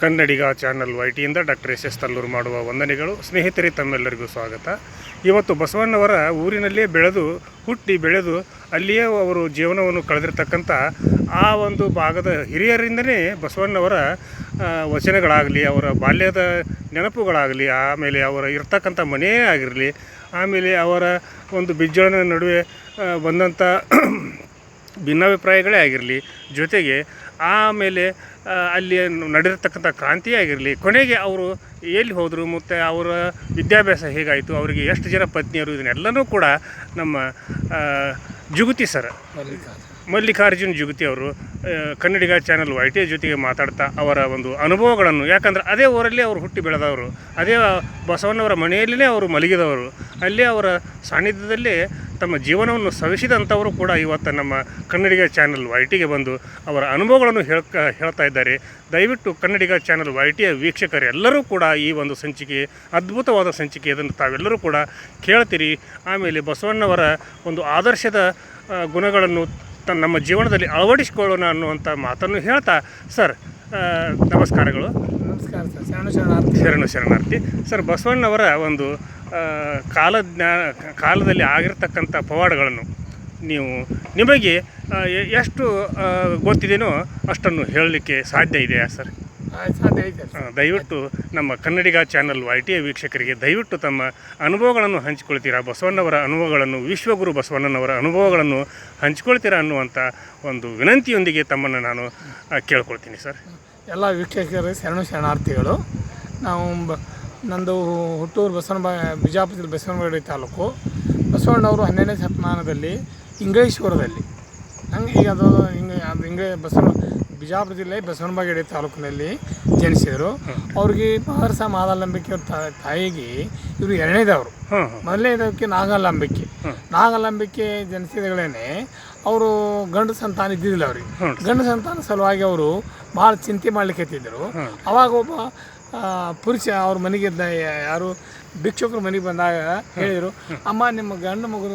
ಕನ್ನಡಿಗ channel ವೈಟಿಯಿಂದ doctor S S Talluru ಮಾಡುವ ವಂದನೆಗಳು. ಸ್ನೇಹಿತರೆ, ತಮ್ಮೆಲ್ಲರಿಗೂ ಸ್ವಾಗತ. ಇವತ್ತು ಬಸವಣ್ಣವರ ಊರಿನಲ್ಲೇ ಹುಟ್ಟಿ ಬೆಳೆದು ಅಲ್ಲಿಯೇ ಅವರು ಜೀವನವನ್ನು ಕಳೆದಿರ್ತಕ್ಕಂಥ ಆ ಒಂದು ಭಾಗದ ಹಿರಿಯರಿಂದನೇ ಬಸವಣ್ಣವರ ವಚನಗಳಾಗಲಿ, ಅವರ ಬಾಲ್ಯದ ನೆನಪುಗಳಾಗಲಿ, ಆಮೇಲೆ ಅವರ ಇರ್ತಕ್ಕಂಥ ಮನೆಯೇ ಆಗಿರಲಿ, ಆಮೇಲೆ ಅವರ ಒಂದು ಬಿಜ್ಜಳನ ನಡುವೆ ಬಂದಂಥ ಭಿನ್ನಾಭಿಪ್ರಾಯಗಳೇ ಆಗಿರಲಿ, ಜೊತೆಗೆ ಆಮೇಲೆ ಅಲ್ಲಿ ನಡೆದಿರ್ತಕ್ಕಂಥ ಕ್ರಾಂತಿಯೇ ಆಗಿರಲಿ, ಕೊನೆಗೆ ಅವರು ಎಲ್ಲಿ ಹೋದರು ಮತ್ತು ಅವರ ವಿದ್ಯಾಭ್ಯಾಸ ಹೇಗಾಯಿತು, ಅವರಿಗೆ ಎಷ್ಟು ಜನ ಪತ್ನಿಯರು, ಇದನ್ನೆಲ್ಲನೂ ಕೂಡ ನಮ್ಮ ಜುಗುತಿ ಸರ್ ಮಲ್ಲಿಕಾರ್ಜುನ್ ಜುಗುತಿ ಅವರು ಕನ್ನಡಿಗ ಚಾನಲ್ ವೈಟಿ ಜೊತೆಗೆ ಮಾತಾಡ್ತಾ ಅವರ ಒಂದು ಅನುಭವಗಳನ್ನು, ಯಾಕಂದರೆ ಅದೇ ಊರಲ್ಲಿ ಅವರು ಹುಟ್ಟಿ ಬೆಳೆದವರು, ಅದೇ ಬಸವಣ್ಣವರ ಮನೆಯಲ್ಲೇ ಅವರು ಮಲಗಿದವರು, ಅಲ್ಲೇ ಅವರ ಸಾನ್ನಿಧ್ಯದಲ್ಲೇ ತಮ್ಮ ಜೀವನವನ್ನು ಸವಿಸಿದಂಥವರು ಕೂಡ ಇವತ್ತು ನಮ್ಮ ಕನ್ನಡಿಗ ಚಾನಲ್ ವೈಟಿಗೆ ಬಂದು ಅವರ ಅನುಭವಗಳನ್ನು ಹೇಳ್ತಾ ಇದ್ದಾರೆ. ದಯವಿಟ್ಟು ಕನ್ನಡಿಗ ಚಾನಲ್ ವೈಟಿಯ ವೀಕ್ಷಕರೆಲ್ಲರೂ ಕೂಡ ಈ ಒಂದು ಸಂಚಿಕೆ ಅದ್ಭುತವಾದ ಸಂಚಿಕೆ, ಅದನ್ನು ತಾವೆಲ್ಲರೂ ಕೂಡ ಕೇಳ್ತೀರಿ. ಆಮೇಲೆ ಬಸವಣ್ಣವರ ಒಂದು ಆದರ್ಶದ ಗುಣಗಳನ್ನು ನಮ್ಮ ಜೀವನದಲ್ಲಿ ಅಳವಡಿಸಿಕೊಳ್ಳೋಣ ಅನ್ನುವಂಥ ಮಾತನ್ನು ಹೇಳ್ತಾ, ಸರ್ ನಮಸ್ಕಾರಗಳು. ನಮಸ್ಕಾರ ಸರ್. ಶರಣಾರ್ಥಿ ಸರ್. ಬಸವಣ್ಣವರ ಒಂದು ಕಾಲದಲ್ಲಿ ಆಗಿರ್ತಕ್ಕಂಥ ಪವಾಡಗಳನ್ನು ನಿಮಗೆ ಎಷ್ಟು ಗೊತ್ತಿದೆಯೋ ಅಷ್ಟನ್ನು ಹೇಳಲಿಕ್ಕೆ ಸಾಧ್ಯ ಇದೆಯಾ ಸರ್? ಸಾಧ್ಯ ಐತೆ. ದಯವಿಟ್ಟು ನಮ್ಮ ಕನ್ನಡಿಗ ಚಾನಲ್ ವೈಟಿಯ ವೀಕ್ಷಕರಿಗೆ ದಯವಿಟ್ಟು ತಮ್ಮ ಅನುಭವಗಳನ್ನು ಹಂಚಿಕೊಳ್ತೀರಾ, ಬಸವಣ್ಣವರ ಅನುಭವಗಳನ್ನು, ವಿಶ್ವಗುರು ಬಸವಣ್ಣನವರ ಅನುಭವಗಳನ್ನು ಹಂಚಿಕೊಳ್ತೀರಾ ಅನ್ನುವಂಥ ಒಂದು ವಿನಂತಿಯೊಂದಿಗೆ ತಮ್ಮನ್ನು ನಾನು ಕೇಳ್ಕೊಳ್ತೀನಿ ಸರ್. ಎಲ್ಲ ವೀಕ್ಷಕರು ಶರಣಾರ್ಥಿಗಳು. ನಂದು ಹುಟ್ಟೂರು ಬಿಜಾಪುರ ಬಸವನಗುಡಿ ತಾಲೂಕು. ಬಸವಣ್ಣವರು 12ನೇ ಶತಮಾನದಲ್ಲಿ ಇಂಗ್ಲೇಶ್ವರದಲ್ಲಿ ಈಗ ಅದು ಬಿಜಾಪುರ ಜಿಲ್ಲೆ ಬಸವನಗುಡಿ ತಾಲೂಕಿನಲ್ಲಿ ಜನಿಸಿದರು. ಅವ್ರಿಗೆ ಮಹರ್ಷ ಮಾದಾಲಂಬಿಕೆ ಅವ್ರ ತಾಯಿಗೆ ಇವರು ಎರಡನೇದವರು. ಮೊದಲನೇದಕ್ಕೆ ನಾಗಲಾಂಬಿಕೆ ಜನಿಸಿದಗಳೇನೆ ಅವರು ಗಂಡು ಸಂತಾನ ಇದ್ದಿದ್ದಿಲ್ಲ. ಅವ್ರಿಗೆ ಗಂಡು ಸಂತಾನ ಸಲುವಾಗಿ ಅವರು ಭಾಳ ಚಿಂತೆ ಮಾಡ್ಲಿಕ್ಕೆ ಎತ್ತಿದ್ದರು. ಅವಾಗ ಒಬ್ಬ ಪುರುಷ ಅವ್ರ ಮನೆಗೆ ಯಾರು ಭಿಕ್ಷುಕರು ಮನೆಗೆ ಬಂದಾಗ ಹೇಳಿದರು, ಅಮ್ಮ ನಿಮ್ಮ ಗಂಡು ಮಗನ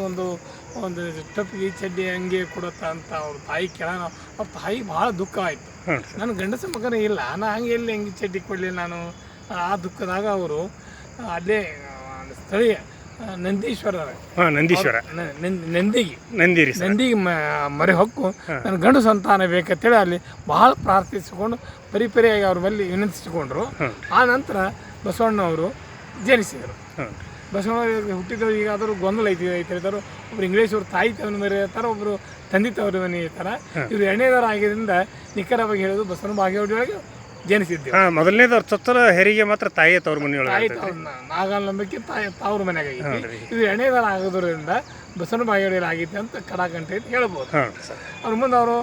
ಒಂದು ಟಪ್ಪಿಗೆ ಚಡ್ಡಿ ಹಂಗೆ ಕೊಡುತ್ತಾ ಅಂತ ಅವ್ರ ತಾಯಿ ಕೇಳೋಣ. ಅವ್ರ ತಾಯಿ ಭಾಳ ದುಃಖ ಆಯಿತು. ನನ್ನ ಗಂಡಸ ಮಗನೇ ಇಲ್ಲ, ನಾನು ಹಂಗೆ ಎಲ್ಲಿ ಹಂಗೆ ಚಡ್ಡಿ ಕೊಡಲಿ ನಾನು. ಆ ದುಃಖದಾಗ ಅವರು ಅಲ್ಲೇ ಸ್ಥಳೀಯ ನಂದಿಗೆ ಮರೆ ಹೊಕ್ಕು ನನ್ನ ಗಂಡು ಸಂತಾನ ಬೇಕಂತೇಳಿ ಅಲ್ಲಿ ಭಾಳ ಪ್ರಾರ್ಥಿಸಿಕೊಂಡು ಪರಿಪರಿಯಾಗಿ ಅವ್ರ ಬಳಿ ವಿನಂತಿಸಿಕೊಂಡ್ರು. ಆ ನಂತರ ಬಸವಣ್ಣವರು ಜನಿಸಿದರು. ಬಸವಣ್ಣ ಹುಟ್ಟಿದವರು ಈಗ ಆದರೂ ಗೊಂದಲ ಐತಿರ್ತಾರೆ. ಒಬ್ರು ಇಂಗ್ಲೀಷವ್ರು ತಾಯಿ ತವನ ಮನೆ ಇರ್ತಾರೆ, ಒಬ್ಬರು ತಂದೆ ತವರ ಮನೆ ಇರ್ತಾರೆ. ಇವರು ಎರಡನೇದಾರ ಆಗಿದ್ದರಿಂದ ನಿಖರವಾಗಿ ಹೇಳೋದು ಬಸವಣ್ಣ ಬಾಗೇವಾಡಿಯೊಳಗೆ ಜನಿಸಿದ್ದೇವೆ. ಮೊದಲನೇದವ್ರು ಚೊಚ್ಚಲ ಹೆರಿಗೆ ಮಾತ್ರ ತಾಯಿ ತವ್ರ ಮನೆಯೊಳಗೆ, ನಾಗಾಲಂಬಿಕೆ ತಾವ್ರ ಮನೆಯಾಗ ಆಗೈತಿ. ಇದು ಎರಡನೇದಾರ ಆಗೋದ್ರಿಂದ ಬಸವಣ್ಣ ಬಾಗೇವಾಡಿಯಲ್ಲಿ ಆಗೈತಿ ಅಂತ ಕಡಾಕಂಟೆ ಅಂತ ಹೇಳ್ಬೋದು. ಅವ್ರ ಮುಂದೆ ಅವರು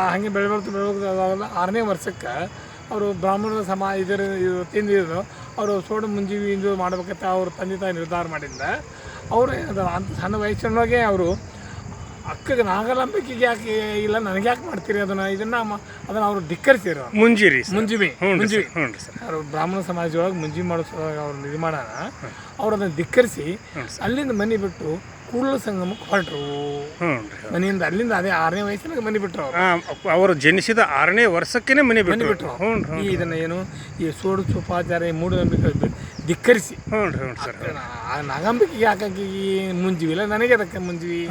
ಹಾಗೆ ಬೆಳೆಬರ್ತು 6ನೇ ವರ್ಷಕ್ಕೆ ಅವರು ಬ್ರಾಹ್ಮಣರ ತಿಂದಿದ್ರು. ಅವರು ಸೋಡು ಮುಂಜೀವಿ ಇದು ಮಾಡ್ಬೇಕಂತ ಅವ್ರ ತಂದೆ ತಾಯಿ ನಿರ್ಧಾರ ಮಾಡಿದ್ದ. ಅವರು ಅಂತ ಸಣ್ಣ ವಯಸ್ಸಿನೊಳಗೆ ಅವರು ಅಕ್ಕಗೆ ನಾಗಲಾಂಬಿಕೆಗೆ ಯಾಕೆ ಇಲ್ಲ, ನನಗೆ ಯಾಕೆ ಮಾಡ್ತೀರಿ ಅದನ್ನು ಅವರು ಧಿಕ್ಕರಿಸಿರು. ಮುಂಜಿವಿ ಅವರು ಬ್ರಾಹ್ಮಣ ಸಮಾಜದೊಳಗೆ ಮುಂಜಿ ಮಾಡೋ ಅವ್ರು ಇದು ಮಾಡೋಣ. ಅವ್ರು ಅದನ್ನು ಧಿಕ್ಕರಿಸಿ ಅಲ್ಲಿಂದ ಮನೆ ಬಿಟ್ಟು ಕೂಡಲ ಸಂಗಮಕ್ಕೆ ಹೊರಟರು. ಮನೆಯಿಂದ ಅಲ್ಲಿಂದ ಅದೇ 6ನೇ ವಯಸ್ಸಿನಾಗ ಮನೆ ಬಿಟ್ಟರು. ಅವರು ಜನಿಸಿದ 6ನೇ ವರ್ಷಕ್ಕೇ ಮನೆ ಬಿಟ್ಟರು. ಇದನ್ನ ಏನು ಈ ಸೋಡು ಚೋಪಾಚಾರ ಮೂಢನಂಬಿಕೆ ಧಿಕ್ಕರಿಸಿ ನಾಗಂಬಿಕೆಗೆ ಯಾಕಾಗಿ ಮುಂಜಿವಿಲ್ಲ, ನನಗೆ ಅದಕ್ಕೆ ಮುಂಜಿವಿ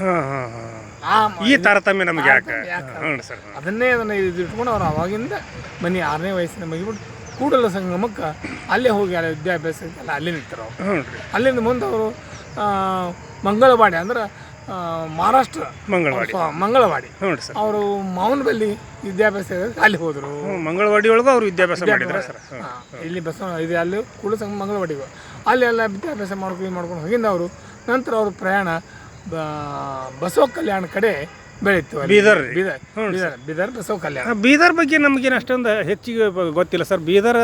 ಈ ತಾರತಮ್ಯ ನಮಗೆ ಅದನ್ನೇ ಇಟ್ಕೊಂಡು ಅವ್ರು ಅವಾಗಿಂದ ಮನೆ 6ನೇ ವಯಸ್ಸಿನ ಮಗಿಬಿಟ್ಟು ಕೂಡಲ ಸಂಗಮಕ್ಕೆ ಅಲ್ಲೇ ಹೋಗಿ ಅಲ್ಲಿ ವಿದ್ಯಾಭ್ಯಾಸಕ್ಕೆಲ್ಲ ಅಲ್ಲೇ ನಿಂತರು. ಅಲ್ಲಿಂದ ಮುಂದೆ ಅವರು ಮಂಗಳವಾಡಿ ಅಂದ್ರೆ ಮಹಾರಾಷ್ಟ್ರ ಮಂಗಳವಾಡಿ ಅವರು ಮಾವನ ಬಲ್ಲಿ ವಿದ್ಯಾಭ್ಯಾಸ ಅಲ್ಲಿ ಹೋದರು. ಮಂಗಳವಾಡಿ ಒಳಗೂ ಅವರು ವಿದ್ಯಾಭ್ಯಾಸ ಮಾಡಿದ್ರು. ಇಲ್ಲಿ ಇದೆ ಅಲ್ಲಿ ಕೂಡಲ ಸಂಗಮ ಮಂಗಳವಾಡಿಗೂ ಅಲ್ಲಿ ಎಲ್ಲ ವಿದ್ಯಾಭ್ಯಾಸ ಮಾಡ್ಕೊಂಡು ಹೋಗಿಂದ ಅವರು ನಂತರ ಅವರು ಪ್ರಯಾಣ ಬಸವ ಕಲ್ಯಾಣ ಕಡೆ ಬೆಳೀತು. ಬೀದರ್ ಬಸವ ಕಲ್ಯಾಣ. ಬೀದರ್ ಬಗ್ಗೆ ನಮಗೇನು ಅಷ್ಟೊಂದು ಹೆಚ್ಚಿಗೆ ಗೊತ್ತಿಲ್ಲ ಸರ್. ಬೀದರ್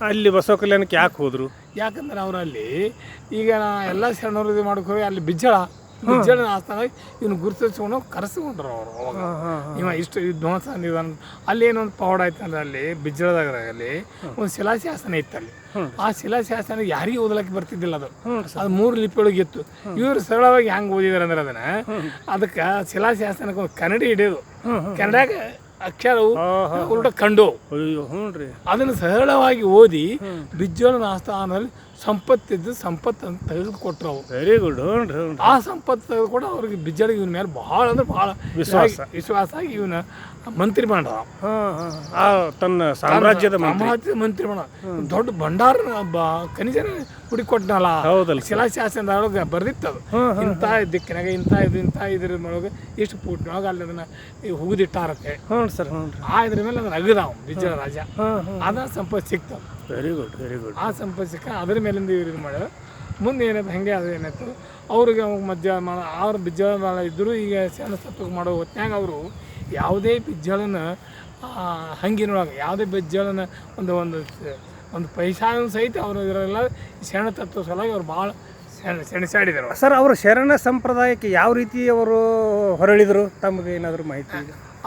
ಅಲ್ಲಿ ಬಸವ ಕಲ್ಯಾಣಕ್ಕೆ ಯಾಕೆ ಹೋದರು? ಯಾಕಂದ್ರೆ ಅವರಲ್ಲಿ ಈಗ ಎಲ್ಲ ಶರಣರು ಇದು ಮಾಡ್ಕೊ ಅಲ್ಲಿ ಬಿಜ್ಜಳ ಆಸ್ಥಾನ ಇವನು ಗುರುತಿಸ್ಕೊಂಡು ಕರೆಸ್ಕೊಂಡ್ರು ಅವರು. ಅವಾಗ ಇವ ಇಷ್ಟು ಧ್ವಂಸ ಅಲ್ಲಿ ಏನೊಂದು ಪವಾಡ ಆಯ್ತು ಅಂದ್ರೆ ಅಲ್ಲಿ ಬಿಜ್ಜಳದಾಗಲಿ ಒಂದು ಶಿಲಾಶಾಸನ ಇತ್ತು. ಅಲ್ಲಿ ಆ ಶಿಲಾಶಾಸನ ಯಾರಿಗೆ ಓದಲಕ್ಕೆ ಬರ್ತಿದ್ದಿಲ್ಲ. ಅದು 3 ಲಿಪಿಯೊಳಗೆ ಇತ್ತು. ಇವರು ಸರಳವಾಗಿ ಹೆಂಗೆ ಓದಿದಾರೆ ಅಂದ್ರೆ ಅದಕ್ಕೆ ಶಿಲಾಶಾಸನಕ್ಕೆ ಒಂದು ಕನ್ನಡಿ ಹಿಡಿಯೋದು, ಕನ್ನಡಾಗ ಅಕ್ಷರವು ಉಲ್ಟ ಕಂಡು ಅಯ್ಯೋ ಹ್ಞೂ ರೀ ಅದನ್ನು ಸರಳವಾಗಿ ಓದಿ ಬಿಜ್ಜಳನ ಆಸ್ಥಾನದಲ್ಲಿ ಸಂಪತ್ತಿದ್ದು ಸಂಪತ್ತು ಅಂತ ತೆಗೆದುಕೊಟ್ರು ಅವರು. Very good. ಹ್ಞೂ ರೀ ಹ್ಞೂ. ಆ ಸಂಪತ್ತು ತೆಗೆದುಕೊಂಡು ಅವ್ರಿಗೆ ಬಿಜ್ಜಳಿಗೆ ಇವನ ಮೇಲೆ ಭಾಳ ಅಂದ್ರೆ ಭಾಳ ವಿಶ್ವಾಸ ಆಗಿ ಇವನ ಮಂತ್ರಿ ಮಾಡ ತನ್ನ ಸಾಮ್ರಾಜ್ಯದ ಮಂತ್ರಿ ಮಾಡ ದೊಡ್ಡ ಭಂಡಾರ ಖನಿಜನ ಹುಡುಕೊಟ್ನಲ್ಲ. ಹೌದಲ್ಲ, ಶಿಲಾಶಾಸನದೊಳಗೆ ಬರ್ದಿತ್ತದು. ಇಂಥ ದಿಕ್ಕಿನಾಗ ಇಂಥ ಇದ್ರ ಒಳಗೆ ಇಷ್ಟು ಪೂಟ್ನೊಳಗೆ ಅಲ್ಲಿ ಅದನ್ನ ಹುಗಿದಿಟ್ಟಾರತ್ತೆ. ಹ್ಞೂ ಸರ್. ಹ್ಞೂ ಆ ಇದ್ರ ಮೇಲೆ ಅದನ್ನ ಅಗದಾವ ಬಿಜ್ಜಳ ರಾಜ. ಅದ ಸಂಪತ್ತು ಸಿಕ್ತವ. Very good very good. ಆ ಸಂಪತ್ತು ಸಿಕ್ಕ ಅದ್ರ ಮೇಲಿಂದ ಇವ್ರು ಇದು ಮಾಡ್ಯಾರ. ಮುಂದೆ ಏನಾಯ್ತು ಹಾಗೆ ಅದು ಏನಾಯ್ತು ಅವ್ರಿಗೆ ಮಧ್ಯ ಅವ್ರು ಬಿಜ್ಜಳ ಇದ್ದರು. ಈಗ ಸಣ್ಣ ಸತ್ತಕ್ಕೆ ಮಾಡೋ ಹೊತ್ನ್ಯಾಗ ಅವರು ಯಾವುದೇ ಬಿಜ್ಜಳನ ಹಂಗಿನೊಳಗೆ ಯಾವುದೇ ಬಿಜ್ಜಳನ ಒಂದು ಪೈಸಾನು ಸಹಿತ ಅವರು ಇದರೆಲ್ಲ ಶರಣ ತತ್ವ ಸಲುವಾಗಿ ಅವ್ರು ಭಾಳ ಸೆಣಸಾಡಿದರು. ಸರ್ ಅವರು ಶರಣ ಸಂಪ್ರದಾಯಕ್ಕೆ ಯಾವ ರೀತಿ ಅವರು ಹೊರಳಿದರು ತಮಗೆ ಏನಾದರೂ ಮಾಹಿತಿ?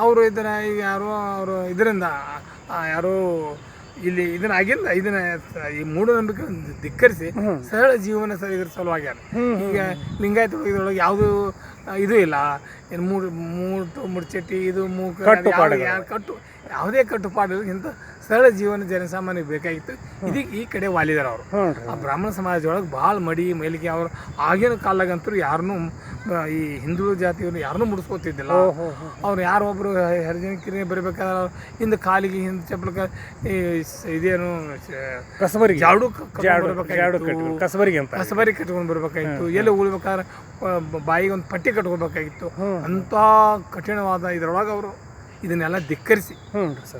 ಅವರು ಇದನ್ನು ಈಗ ಯಾರೋ ಅವರು ಇದರಿಂದ ಯಾರೋ ಇಲ್ಲಿ ಇದನ್ನ ಆಗಿಲ್ಲ, ಇದನ್ನ ಈ ಮೂಢನಂಬಿಕೆ ಧಿಕ್ಕರಿಸಿ ಸರಳ ಜೀವನ ಇದ್ರ ಸಲುವಾಗ್ಯಾರ. ಈಗ ಲಿಂಗಾಯತ ಇದರೊಳಗೆ ಯಾವುದು ಇದು ಇಲ್ಲ, ಏನು ಮುಡ್ಚಟ್ಟಿ ಇದು ಕಟ್ಟು ಯಾವುದೇ ಕಟ್ಟುಪಾಡು ಇಂಥ ಸರಳ ಜೀವನ ಜನಸಾಮಾನ್ಯಕ್ಕೆ ಬೇಕಾಗಿತ್ತು. ಇದಕ್ಕೆ ಈ ಕಡೆ ವಾಲಿದಾರ ಅವರು. ಆ ಬ್ರಾಹ್ಮಣ ಸಮಾಜದೊಳಗೆ ಭಾಳ ಮಡಿ ಮೇಲಿಗೆ ಅವರು ಆಗಿನ ಕಾಲಾಗಂತೂ ಯಾರನ್ನೂ ಈ ಹಿಂದೂ ಜಾತಿಯವ್ರು ಯಾರನ್ನೂ ಮುಡಿಸ್ಕೋತಿದ್ದಿಲ್ಲ. ಅವ್ರು ಯಾರೊಬ್ಬರು ಹರಿಜನಕಿರಿ ಬರಬೇಕಾದ್ರೆ ಹಿಂದೆ ಕಾಲಿಗೆ ಹಿಂದೆ ಚಪ್ಪಲಕ್ಕೆ ಇದೇನು ಕಸಬರಿ ಜಾಡು ಕಸಬರಿ ಕಟ್ಕೊಂಡು ಬರ್ಬೇಕಾಗಿತ್ತು. ಎಲ್ಲಿ ಉಳ್ಬೇಕಾದ್ರೆ ಬಾಯಿಗೆ ಒಂದು ಪಟ್ಟಿ ಕಟ್ಕೊಬೇಕಾಗಿತ್ತು. ಅಂಥ ಕಠಿಣವಾದ ಇದರೊಳಗೆ ಅವರು ಇದನ್ನೆಲ್ಲ ಧಿಕ್ಕರಿಸಿ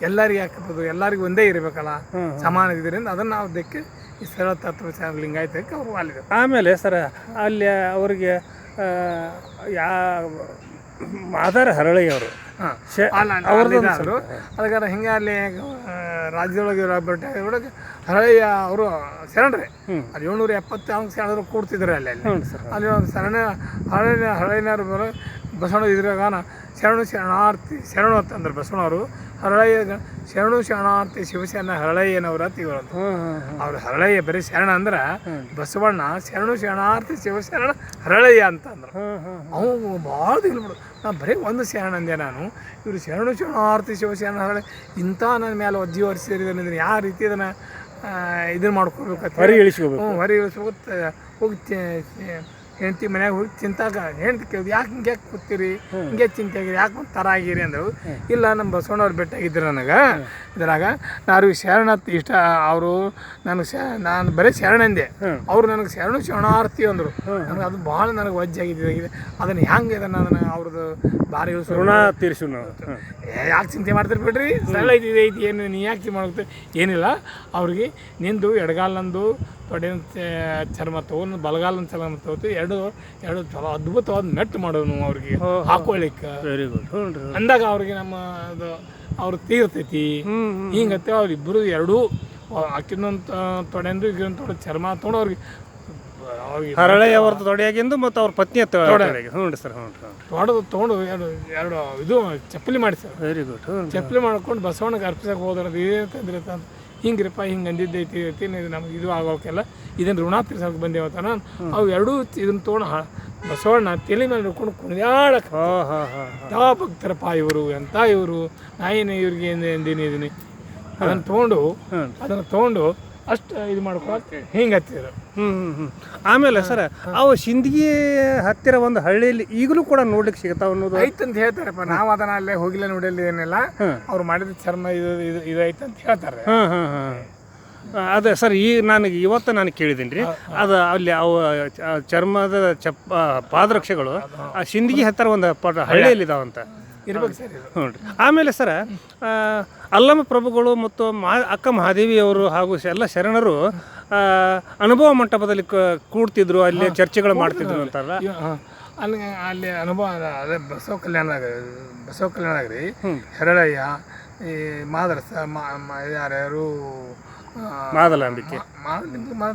ಎಲ್ಲರಿಗೆ ಹಾಕಬಹುದು, ಎಲ್ಲರಿಗೂ ಒಂದೇ ಇರಬೇಕಲ್ಲ, ಸಮಾನ ಇದರಿಂದ ಅದನ್ನು ನಾವು ಧಿಕ್ಕಿ ಈ ಸರಳ ತತ್ವ ಲಿಂಗಾಯತಕ್ಕೆ ಅವರು ವಾಲಿದರು. ಆಮೇಲೆ ಸರ ಅಲ್ಲಿ ಅವರಿಗೆ ಮಾದಾರ ಹರಳೆಯವರು ಅವ್ರದ್ದು ಅದಕ್ಕೆ ಹಿಂಗೆ ಅಲ್ಲಿ ರಾಜ್ಯದೊಳಗೆ ಒಳಗೆ ಹರಳೆಯ ಅವರು ಶರಣರೇ ಅಲ್ಲಿ 770 ಶರಣರು ಕೂಡ್ತಿದ್ರು. ಅಲ್ಲಿ ಒಂದು ಹರಳೆಯರು ಬರೋ ಬಸವಣ್ಣ ಇದ್ರಾಗಾನ ಶರಣಾರ್ಥಿ ಅಂತಂದ್ರೆ ಬಸವಣ್ಣವರು ಹರಳಯ್ಯ ಶರಣಾರ್ಥಿ ಶಿವಸೇನ ಹರಳಯ್ಯನವ್ರ ಅಂತ ಅವ್ರು ಹರಳಯ್ಯ ಬರೀ ಶರಣ ಅಂದ್ರೆ ಬಸವಣ್ಣ ಶರಣಾರ್ಥಿ ಶಿವಶರಣ ಹರಳಯ್ಯ ಅಂತಂದ್ರು. ಅವು ಭಾಳ ದಿಗ್ಬಿಡು, ನಾನು ಬರೀ ಒಂದು ಶರಣ ಅಂದೆ ನಾನು. ಇವರು ಶರಣಾರ್ಥಿ ಶಿವಶರಣ ಹರಳ ಇಂಥ ನನ್ನ ಮೇಲೆ ಒಜ್ಜಿ ಸೇರಿದ್ರೆ ಯಾವ ರೀತಿ ಅದನ್ನು ಇದನ್ನು ಮಾಡ್ಕೊಳ್ಬೇಕು, ಹೊರ ಇಳಿಸ್ಕೋಬೇಕು. ಹೋಗಿ ಹೆಂಡತಿ ಮನ್ಯಾಗ ಹೋಗಿ ಚಿಂತಾಗ ಹೆಂಡತಿ ಕೇಳಿದ್ರು, ಯಾಕೆ ಹಿಂಗೆ ಕೂತೀರಿ, ಹಿಂಗೆ ಚಿಂತೆ ಆಗಿರಿ, ಯಾಕೆ ಒಂದು ಥರ ಆಗಿರಿ ಅಂದರು. ಇಲ್ಲ ನಮ್ಮ ಬಸವಣ್ಣವ್ರು ಭೇಟಿಯಾಗಿದ್ರು ನನಗೆ ಇದ್ರಾಗ. ನಾನು ಶರಣತ್ ಇಷ್ಟ, ಅವರು ನನಗೆ ನಾನು ಬರೀ ಶರಣ ಅಂದೆ, ಅವರು ನನಗೆ ಶರಣಾರ್ಥಿ ಅಂದರು. ನನಗೆ ಅದು ಭಾಳ ನನಗೆ ವಜ್ಜಾಗಿದೆ. ಅದನ್ನು ಹೆಂಗೆ ಅದನ್ನು ಅವ್ರದ್ದು ಭಾರಿ ಋಣ ತೀರಿಸು. ಯಾಕೆ ಚಿಂತೆ ಮಾಡ್ತಾರೆ ಬಿಡ್ರಿ, ಸರಳ ಐತಿ ಏನು ನೀ ಯಾಕೆ ಚಿಂತೆ ಮಾಡುತ್ತೆ ಏನಿಲ್ಲ. ಅವ್ರಿಗೆ ನಿಂದು ಎಡಗಾಲಂದು ತೊಡೆ ಚರ್ಮ ತಗೊಂಡು ಬಲಗಾಲನ ಚರ್ಮ ತಗೋತೀವಿ. ಎರಡು ಚಲೋ ಅದ್ಭುತವಾದ ಮೆಟ್ಟು ಮಾಡೋನು ಅವ್ರಿಗೆ ಹಾಕೊಳ್ಳಿಕ್ಕೆ. Very good. ಅಂದಾಗ ಅವ್ರಿಗೆ ನಮ್ಮ ಅದು ಅವ್ರು ತೀರ್ತೈತಿ. ಹಿಂಗತ್ತೆ ಅವ್ರಿಬ್ಬರು ಎರಡೂ ಅಕ್ಕಿನೊಂದು ತೊಡೆಂದು ಈಗಿನ ತೊಡೆ ಚರ್ಮ ತೊಗೊಂಡು ಅವ್ರಿಗೆ ಹರಳೆಯವರದ್ದು ತೊಡೆಯಾಗಿಂದು ಮತ್ತು ಅವ್ರ ಪತ್ನಿಯ ತೊಗೊಂಡು ಎರಡು ಇದು ಚಪ್ಪಲಿ ಮಾಡಿ ಸರ್. Very good. ಚಪ್ಪಲಿ ಮಾಡ್ಕೊಂಡು ಬಸವಣ್ಣಗೆ ಅರ್ಪಿಸಕ್ಕೆ ಹೋದ್ರೆ ಇದೇ ತಂದ್ರೆ ಹಿಂಗ್ರಿಪ್ಪ ಹಿಂಗೆ ಅಂದಿದ್ದೈತಿ ಇದು ನಮ್ಗೆ ಇದು ಆಗೋಕೆಲ್ಲ ಇದನ್ನು ಋಣ ತೀರ್ಸೋಕೆ ಬಂದೇವತ್ತ ನಾನು. ಅವು ಎರಡೂ ಇದನ್ನು ತೊಗೊಂಡು ಬಸವಣ್ಣ ತಲೆ ಮೇಲೆ ನೋಡ್ಕೊಂಡು ಕುಣಿದಾಡಕ್ಕೆ ಯಾವ ಭಕ್ತರಪ್ಪ ಇವರು ಎಂಥ ಇವರು ನಾಯಿನ ಇವ್ರಿಗೆ ಇದೀನಿ ಅದನ್ನು ತೊಗೊಂಡು ಅಷ್ಟು ಇದು ಮಾಡ್ಕೊಳಕ್ಕೆ ಹಿಂಗೆ ಹತ್ತಿದ್ರು. ಆಮೇಲೆ ಸರ್ ಅವು ಸಿಂದಗಿ ಹತ್ತಿರ ಒಂದು ಹಳ್ಳಿಯಲ್ಲಿ ಈಗಲೂ ಕೂಡ ನೋಡ್ಲಿಕ್ಕೆ ಸಿಗ್ತಾವ ಅನ್ನೋದು ಐತಂತ ಹೇಳ್ತಾರಪ್ಪ. ನಾವು ಅದನ್ನ ಅಲ್ಲೇ ಹೋಗಿಲ್ಲ ನೋಡಿಲ್ಲ ಏನಿಲ್ಲ. ಅವ್ರು ಮಾಡಿದ ಚರ್ಮ ಇದು ಐತಂತ ಹೇಳ್ತಾರೆ. ಅದೇ ಸರ್ ನನಗೆ ಇವತ್ತು ನಾನು ಕೇಳಿದ್ದೀನಿ ರೀ, ಅದು ಅಲ್ಲಿ ಅವು ಚರ್ಮದ ಪಾದರಕ್ಷೆಗಳು ಆ ಸಿಂದಗಿ ಹತ್ತಿರ ಒಂದು ಹಳ್ಳಿಯಲ್ಲಿ ಇದಾವಂತ ಇರ್ಬೇಕು ಸರ್. ಹ್ಞೂ ರೀ. ಆಮೇಲೆ ಸರ ಅಲ್ಲಮ ಪ್ರಭುಗಳು ಮತ್ತು ಅಕ್ಕ ಮಹಾದೇವಿಯವರು ಹಾಗೂ ಎಲ್ಲ ಶರಣರು ಅನುಭವ ಮಂಟಪದಲ್ಲಿ ಕೂಡ್ತಿದ್ರು, ಅಲ್ಲಿ ಚರ್ಚೆಗಳು ಮಾಡ್ತಿದ್ರು ಅಂತಾರಲ್ಲ. ಅಲ್ಲಿ ಅನುಭವ ಅದೇ ಬಸವ ಕಲ್ಯಾಣ ರೀ. ಹೆರಳಯ್ಯ, ಈ ಮಾದರಸ ಯಾರ್ಯಾರು ಮಾದಲಾಂಬಿಕೆ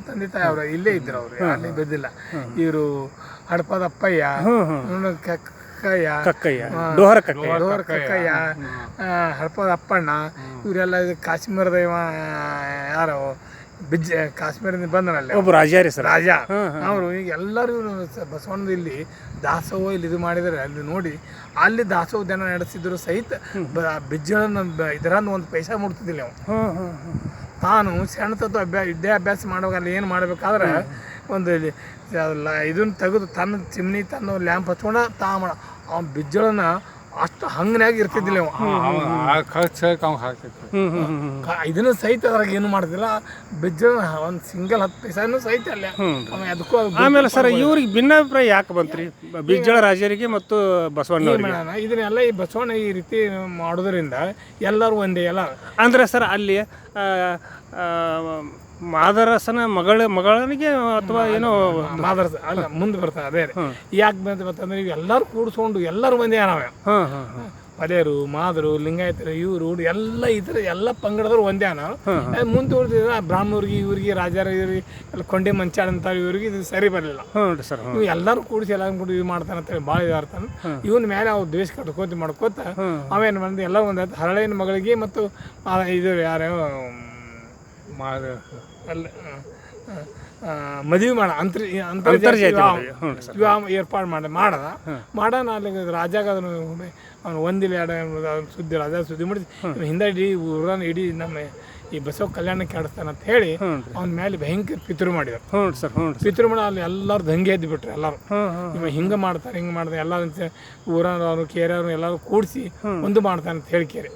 ತಂದೆ ತಾಯಿ ಅವರು ಇಲ್ಲೇ ಇದ್ರು. ಅವ್ರು ಅಲ್ಲಿ ಬೆದ್ದಿಲ್ಲ. ಇವರು ಹಡಪದ ಅಪ್ಪಯ್ಯ, ಕಕ್ಕಯ್ಯ, ಡೋಹರ ಕಕ್ಕಯ್ಯ, ಹಡಪದ ಅಪ್ಪಣ್ಣ, ಇವರೆಲ್ಲ ಕಾಶ್ಮೀರದ ಯಾರು ಕಾಶ್ಮೀರದಿಂದ ಬಂದನಲ್ಲಿ ಒಬ್ಬ ರಾಜಾರಿ ಸರ್. ರಾಜ ಅವರು ಈಗ ಎಲ್ಲರೂ ಬಸವಣ್ಣದ ಇಲ್ಲಿ ದಾಸೋಹ ಇಲ್ಲಿ ಇದು ಮಾಡಿದರೆ ಅಲ್ಲಿ ನೋಡಿ ಅಲ್ಲಿ ದಾಸೋಹ ಜನ ನಡೆಸಿದ್ರು ಸಹಿತ ಬಿಜ್ಜಳನ್ನ ಇದರನ್ನು ಒಂದು ಪೈಸಾ ಮುಟ್ತಿದ್ದಿಲ್ಲ ಅವ. ತಾನು ಸಣ್ಣ ತತ್ವ ವಿದ್ಯಾಭ್ಯಾಸ ಮಾಡುವಾಗ ಅಲ್ಲಿ ಏನು ಮಾಡಬೇಕಾದ್ರೆ ಒಂದು ಇದನ್ನು ತೆಗೆದು ತನ್ನ ಚಿಮ್ನಿ ತನ್ನ ಲ್ಯಾಂಪ್ ಹಚ್ಕೊಂಡ ಅವ್ನ ಬಿಜ್ಜಳನ್ನ ಅಷ್ಟು ಹಂಗನಾಗಿ ಇರ್ತಿದ್ದಿಲ್ಲ ಇದನ್ನು ಸಹಿತ ಅದ್ರಾಗ ಏನು ಮಾಡ್ತಿಲ್ಲ ಬಿಜ್ಜಳ ಒಂದು ಸಿಂಗಲ್ 10 ಪೈಸಾನು ಸಹಿತ ಅಲ್ಲ ಅದಕ್ಕೂ. ಆಮೇಲೆ ಸರ್ ಇವ್ರಿಗೆ ಭಿನ್ನಾಭಿಪ್ರಾಯ ಯಾಕೆ ಬಂತ್ರಿ ಬಿಜ್ಜಳ ರಾಜರಿಗೆ ಮತ್ತು ಬಸವಣ್ಣ? ಇದನ್ನೆಲ್ಲ ಈ ಬಸವಣ್ಣ ಈ ರೀತಿ ಮಾಡೋದ್ರಿಂದ ಎಲ್ಲರೂ ಒಂದೇ ಎಲ್ಲ ಅಂದ್ರೆ ಸರ್ ಅಲ್ಲಿ ಮಾದರಸನ ಮಗಳಿಗೆ ಅಥವಾ ಏನೋ ಮಾದರಸ ಅಲ್ಲ ಮುಂದೆ ಬರ್ತಾರೆ ಅದೇ ಯಾಕೆ ಬಂತಂದ್ರೆ ಈಗ ಎಲ್ಲರೂ ಕೂಡಿಸ್ಕೊಂಡು ಎಲ್ಲರೂ ಮಂದಿ ನಾವೇ ಪದೇರು ಮಾದರು ಲಿಂಗಾಯತರು ಇವರು ಎಲ್ಲ ಈ ಥರ ಎಲ್ಲ ಪಂಗಡದವ್ರು ಒಂದೇ ನಾವು ಮುಂದೆ ಉಳಿದಿದ್ರೆ ಬ್ರಾಹ್ಮಣರಿಗೆ ಇವ್ರಿಗೆ ರಾಜರ ಇವ್ರಿಗೆ ಎಲ್ಲ ಕೊಂಡೆ ಮಂಚಾಳ ಅಂತ ಇವ್ರಿಗೆ ಇದು ಸರಿ ಬರಲಿಲ್ಲ. ಇವು ಎಲ್ಲರೂ ಕೂಡಿಸಿ ಎಲ್ಲ ಕೂಡ ಇದು ಮಾಡ್ತಾನೆ ಅಂತೇಳಿ ಭಾಳ ಇದಾರ್ತಾನೆ. ಇವನ ಮೇಲೆ ಅವ್ರು ದ್ವೇಷ ಕಟ್ಕೋತ ಮಾಡ್ಕೋತ ಅವೇನು ಬಂದು ಎಲ್ಲ ಒಂದಾಯ್ತು. ಹರಳಿನ ಮಗಳಿಗೆ ಮತ್ತು ಇದು ಯಾರ್ಯಾವ ಅಲ್ಲ ಮದುವೆ ಮಾಡ ಅಂತರ್ಜಾತಿ ವಿವಾಹ ಏರ್ಪಾಡು ಮಾಡೋಣ ಅಲ್ಲಿ ರಾಜಾಗ ಅವನು ಒಂದಿಲ್ಲ ಎರಡು ಸುದ್ದಿ ರಾಜ ಸುದ್ದಿ ಮಾಡಿಸಿ ಹಿಂದೆ ಇಡೀ ಊರನ್ನ ಇಡೀ ನಮ್ಮ ಈ ಬಸವ ಕಲ್ಯಾಣಕ್ಕೆ ಆಡಿಸ್ತಾನೆ ಅಂತ ಹೇಳಿ ಅವನ ಮೇಲೆ ಭಯಂಕರ ಪಿತೃ ಮಾಡಿದ್ರು. ಪಿತೃ ಮಾಡಿ ಅಲ್ಲಿ ಎಲ್ಲರೂ ದಂಗೆ ಎದ್ದು ಬಿಟ್ರು. ಎಲ್ಲರೂ ಇವ ಹಿಂಗೆ ಮಾಡ್ತಾರೆ ಎಲ್ಲ ಊರವ್ರು ಕೇರಿಯವ್ರು ಎಲ್ಲರೂ ಕೂಡಿಸಿ ಒಂದು ಮಾಡ್ತಾನೆ ಅಂತ ಹೇಳಿ ಕೇರಿ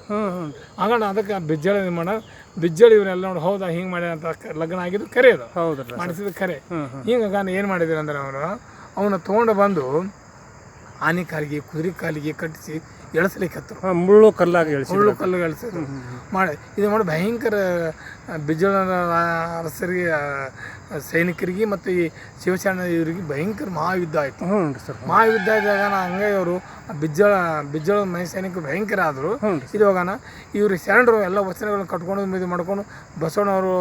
ಹಾಗಣ ಅದಕ್ಕೆ ಬಿಜ್ಜಳ ಬಿಜ್ಜಳಿ ಇವರೆಲ್ಲ ನೋಡಿ ಹೌದಾ ಹಿಂಗೆ ಮಾಡ್ಯಾರ ಅಂತ ಲಗ್ನ ಆಗಿದ್ದು ಕರೆ ಅದು ಮಾಡಿಸಿದ ಕರೆ. ಹಿಂಗ ಏನು ಮಾಡಿದ್ರು ಅಂದ್ರೆ ಅವನ ತೊಗೊಂಡು ಬಂದು ಆನೆ ಕಾಲಿಗೆ ಕುದುರೆ ಕಾಲಿಗೆ ಕಟ್ಟಿಸಿ ಎಳಿಸ್ಲಿಕ್ಕೆ ಮುಳ್ಳು ಕಲ್ಲಾಗಿ ಎಳಿಸಿದ್ರು ಇದು ಮಾಡಿ ಭಯಂಕರ ಬಿಜ್ಜಳ ಅರಸರಿಗೆ ಸೈನಿಕರಿಗೆ ಮತ್ತು ಈ ಶಿವಸೇನ ಇವರಿಗೆ ಭಯಂಕರ ಮಹಾಯುದ್ಧ ಆಯಿತು. ಮಹಾಯುದ್ಧ ಆದಾಗ ಹಂಗೆ ಅವರು ಬಿಜ್ಜಳ ಮೈ ಸೈನಿಕರು ಭಯಂಕರ ಆದರು. ಇದುವಾಗನ ಇವರು ಶರಣರು ಎಲ್ಲ ವಚನಗಳನ್ನ ಕಟ್ಕೊಂಡು ಇದು ಮಾಡ್ಕೊಂಡು ಬಸವಣ್ಣವರು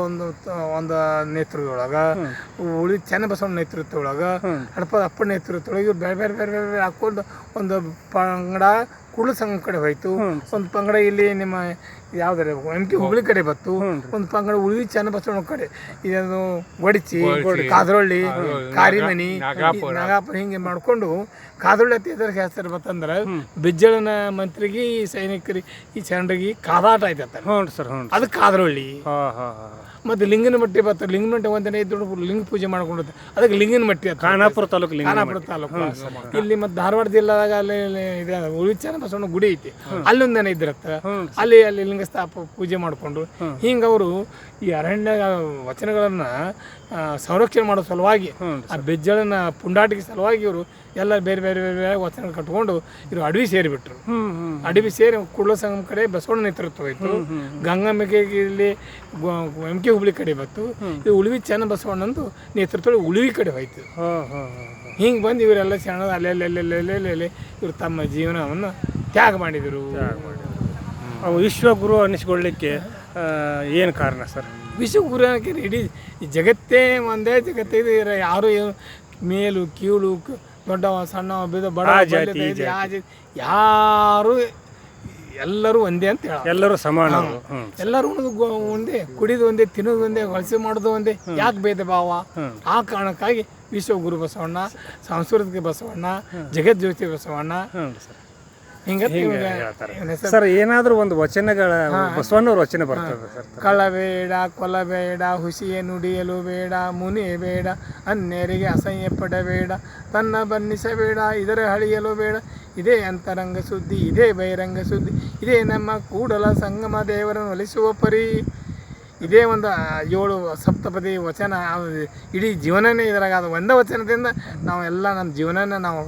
ಒಂದು ನೇತೃತ್ವದೊಳಗೆ ಉಳಿ ಚೆನ್ನ ಬಸವಣ್ಣ ನೇತೃತ್ವದೊಳಗೆ ಅಪ್ಪನ ನೇತೃತ್ವದೊಳಗೆ ಇವ್ರು ಬೇರೆ ಬೇರೆ ಬೇರೆ ಬೇರೆ ಹಾಕ್ಕೊಂಡು ಒಂದು ಪಂಗಡ ಕುಳ್ಳು ಸಂಘ ಕಡೆ ಹೋಯ್ತು, ಒಂದು ಪಂಗಡ ಇಲ್ಲಿ ನಿಮ್ಮ ಯಾವ್ದಾರ MK ಹುಬ್ಳಿ ಕಡೆ ಬತ್ತು, ಒಂದು ಪಂಗಡ ಉಳಿ ಚೆನ್ನ ಬಸವಣ್ಣ ಕಡೆ ಇದನ್ನು ಒಡಿಚಿ ಕಾದ್ರೊಳ್ಳಿ ಕಾರಿಮನಿ ನಾಗಾಪುರ ಹಿಂಗೆ ಮಾಡ್ಕೊಂಡು ಕಾದ್ರೊಳ್ಳಿ ಅತಿ ಎದರಿಗೆ ಹೆಸರು ಬತ್ತಂದ್ರೆ ಬಿಜ್ಜಳನ ಮಂತ್ರಿಗೆ ಈ ಸೈನಿಕರಿಗೆ ಈ ಚಂಡ್ರಿಗೆ ಕಾದಾಟ ಆಯ್ತಂತ ಅದು ಕಾದ್ರೊಳ್ಳಿ. ಮತ್ತು ಲಿಂಗನ ಮಟ್ಟಿ ಬರ್ತಾರೆ. ಲಿಂಗನ ಮಟ್ಟಿ ಒಂದಿನ ಇದ್ದು ಲಿಂಗ ಪೂಜೆ ಮಾಡ್ಕೊಂಡಿರ್ತಾರೆ ಅದಕ್ಕೆ ಲಿಂಗನ ಮಟ್ಟಿ ಅಂತ ಖಾನಾಪುರ ತಾಲೂಕು ಇಲ್ಲಿ ಮತ್ತು ಧಾರವಾಡ ಜಿಲ್ಲಾದಾಗ ಅಲ್ಲಿ ಇದೆ ಉಳಿಚಾನ ಬಸವಣ್ಣ ಗುಡಿ ಐತಿ, ಅಲ್ಲೊಂದು ದಿನ ಇದ್ರತ್ತ ಅಲ್ಲಿ ಲಿಂಗ ಪೂಜೆ ಮಾಡಿಕೊಂಡು ಹಿಂಗೆ ಅವರು ಈ ಅರಣ್ಯ ವಚನಗಳನ್ನು ಸಂರಕ್ಷಣೆ ಮಾಡೋ ಸಲುವಾಗಿ ಆ ಬೆಜ್ಜಳನ ಪುಂಡಾಟಿಕೆ ಸಲುವಾಗಿ ಇವರು ಎಲ್ಲ ಬೇರೆ ಬೇರೆ ಬೇರೆ ಬೇರೆ ವಚನ ಕಟ್ಕೊಂಡು ಇವರು ಅಡವಿ ಸೇರಿಬಿಟ್ರು. ಅಡವಿ ಸೇರಿ ಕುಳ್ಳ ಸಂಗಮ ಕಡೆ ಬಸವಣ್ಣ ನೇತೃತ್ವ ಆಯಿತು. ಗಂಗಾಂಬಿಕೆ ಇಲ್ಲಿ MK ಹುಬ್ಳಿ ಕಡೆ ಬತ್ತು. ಇದು ಉಳಿವಿ ಚೆನ್ನ ಬಸವಣ್ಣಂದು ನೇತೃತ್ವ ಉಳಿವಿ ಕಡೆ ಹೋಯ್ತು. ಹಿಂಗೆ ಬಂದು ಇವರೆಲ್ಲ ಸಣ್ಣ ಅಲ್ಲೆಲ್ಲೆಲ್ಲೆಲ್ಲೆಲ್ಲೆಲ್ಲೆ ಇವರು ತಮ್ಮ ಜೀವನವನ್ನು ತ್ಯಾಗ ಮಾಡಿದರು. ವಿಶ್ವಗುರು ಅನ್ನಿಸ್ಕೊಳ್ಳಿಕ್ಕೆ ಏನು ಕಾರಣ ಸರ್? ವಿಶ್ವಗುರು ಇಡೀ ಜಗತ್ತೇ ಒಂದೇ ಜಗತ್ತಿದೆ. ಯಾರು ಮೇಲು ಕೀಳು ದೊಡ್ಡವ ಸಣ್ಣವ ಬಿದ ಬಡ ಯಾರು ಎಲ್ಲರೂ ಒಂದೇ ಅಂತ ಹೇಳ. ಎಲ್ಲರೂ ಸಮಾನ, ಎಲ್ಲರೂ ಒಂದೇ, ಕುಡಿದು ಒಂದೇ, ತಿನ್ನೋದು ಒಂದೇ, ಹೊಲಸೆ ಮಾಡೋದು ಒಂದೇ. ಯಾಕೆ ಭೇದ ಭಾವ? ಆ ಕಾರಣಕ್ಕಾಗಿ ವಿಶ್ವಗುರು ಬಸವಣ್ಣ, ಸಾಂಸ್ಕೃತಿಕ ಬಸವಣ್ಣ, ಜಗಜ್ಯೋತಿ ಬಸವಣ್ಣ ಹಿಂಗೆ ಸರ್. ಏನಾದರೂ ಒಂದು ವಚನಗಳ ಬಸವಣ್ಣವ್ರ ವಚನ ಬರ್ತದೆ ಸರ್? ಕಳ್ಳಬೇಡ, ಕೊಲ್ಲಬೇಡ, ಹುಸಿಯೇ ನುಡಿಯಲು ಬೇಡ, ಮುನಿ ಬೇಡ, ಅನ್ಯರಿಗೆ ಅಸಹ್ಯ ಪಡಬೇಡ, ತನ್ನ ಬನ್ನಿಸಬೇಡ, ಇದರ ಹಳಿಯಲು ಬೇಡ. ಇದೇ ಅಂತರಂಗ ಸುದ್ದಿ, ಇದೇ ಬಹಿರಂಗ ಸುದ್ದಿ, ಇದೇ ನಮ್ಮ ಕೂಡಲ ಸಂಗಮ ದೇವರನ್ನು ಒಲಿಸುವ ಪರಿ. ಇದೇ ಒಂದು 7 ಸಪ್ತಪದಿ ವಚನ. ಇಡೀ ಜೀವನನೇ ಇದ್ರಾಗ ಅದು ಒಂದೇ ವಚನದಿಂದ ನಾವು ಎಲ್ಲ ನಮ್ಮ ಜೀವನನ ನಾವು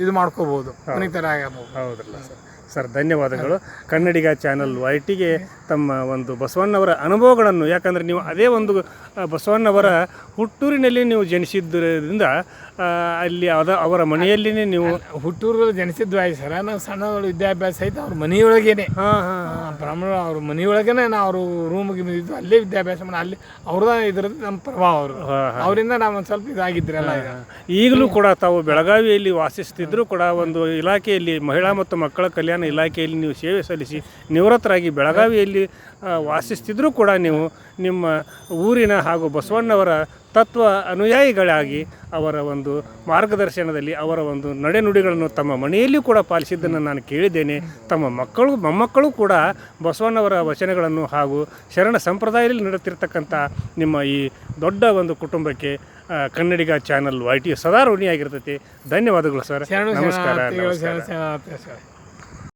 ಇದು ಮಾಡ್ಕೋಬೋದು, ಪುನೀತರಾಗಬಹುದು. ಹೌದಲ್ಲ ಸರ್. ಸರ್ ಧನ್ಯವಾದಗಳು. ಕನ್ನಡಿಗ ಚಾನಲ್ YTಗೆ ತಮ್ಮ ಒಂದು ಬಸವಣ್ಣವರ ಅನುಭವಗಳನ್ನು, ಯಾಕಂದರೆ ನೀವು ಅದೇ ಒಂದು ಬಸವಣ್ಣವರ ಹುಟ್ಟೂರಿನಲ್ಲಿ ನೀವು ಜನಿಸಿದ್ದರಿಂದ ಅಲ್ಲಿ ಅವರ ಮನೆಯಲ್ಲಿನೇ ನೀವು ಹುಟ್ಟೂರಲ್ಲಿ ಜನಿಸಿದ್ದು ಆಯ್ತು ಸರ್. ನಾವು ಸಣ್ಣಗಳು ವಿದ್ಯಾಭ್ಯಾಸ ಆಯ್ತು ಅವ್ರ ಮನೆಯೊಳಗೇನೆ. ಬ್ರಾಹ್ಮಣ ಅವ್ರ ಮನೆಯೊಳಗೇನೆ ನಾವು ಅವರು ರೂಮಿಗೆ ಇದ್ದು ಅಲ್ಲೇ ವಿದ್ಯಾಭ್ಯಾಸ ಮಾಡಿ ಅಲ್ಲಿ ಅವ್ರದ ಇದ್ರದ್ದು ನಮ್ಮ ಪ್ರಭಾವ ಅವರು ಅವರಿಂದ ನಾವು ಒಂದು ಸ್ವಲ್ಪ ಇದಾಗಿದ್ರಲ್ಲ. ಈಗಲೂ ಕೂಡ ತಾವು ಬೆಳಗಾವಿಯಲ್ಲಿ ವಾಸಿಸ್ತಿದ್ರು ಕೂಡ ಒಂದು ಇಲಾಖೆಯಲ್ಲಿ ಮಹಿಳಾ ಮತ್ತು ಮಕ್ಕಳ ಕಲ್ಯಾಣ ವಿಜ್ಞಾನ ಇಲಾಖೆಯಲ್ಲಿ ನೀವು ಸೇವೆ ಸಲ್ಲಿಸಿ ನಿವೃತ್ತರಾಗಿ ಬೆಳಗಾವಿಯಲ್ಲಿ ವಾಸಿಸ್ತಿದ್ರೂ ಕೂಡ ನೀವು ನಿಮ್ಮ ಊರಿನ ಹಾಗೂ ಬಸವಣ್ಣವರ ತತ್ವ ಅನುಯಾಯಿಗಳಾಗಿ ಅವರ ಒಂದು ಮಾರ್ಗದರ್ಶನದಲ್ಲಿ ಅವರ ಒಂದು ನಡೆನುಡಿಗಳನ್ನು ತಮ್ಮ ಮನೆಯಲ್ಲಿಯೂ ಕೂಡ ಪಾಲಿಸಿದ್ದನ್ನು ನಾನು ಕೇಳಿದ್ದೇನೆ. ತಮ್ಮ ಮೊಮ್ಮಕ್ಕಳು ಕೂಡ ಬಸವಣ್ಣವರ ವಚನಗಳನ್ನು ಹಾಗೂ ಶರಣ ಸಂಪ್ರದಾಯದಲ್ಲಿ ನಡೆತಿರ್ತಕ್ಕಂಥ ನಿಮ್ಮ ಈ ದೊಡ್ಡ ಒಂದು ಕುಟುಂಬಕ್ಕೆ ಕನ್ನಡಿಗ ಚಾನಲ್ YT ಸದಾ ಋಣಿಯಾಗಿರ್ತೈತಿ. ಧನ್ಯವಾದಗಳು ಸರ್. ನಮಸ್ಕಾರ.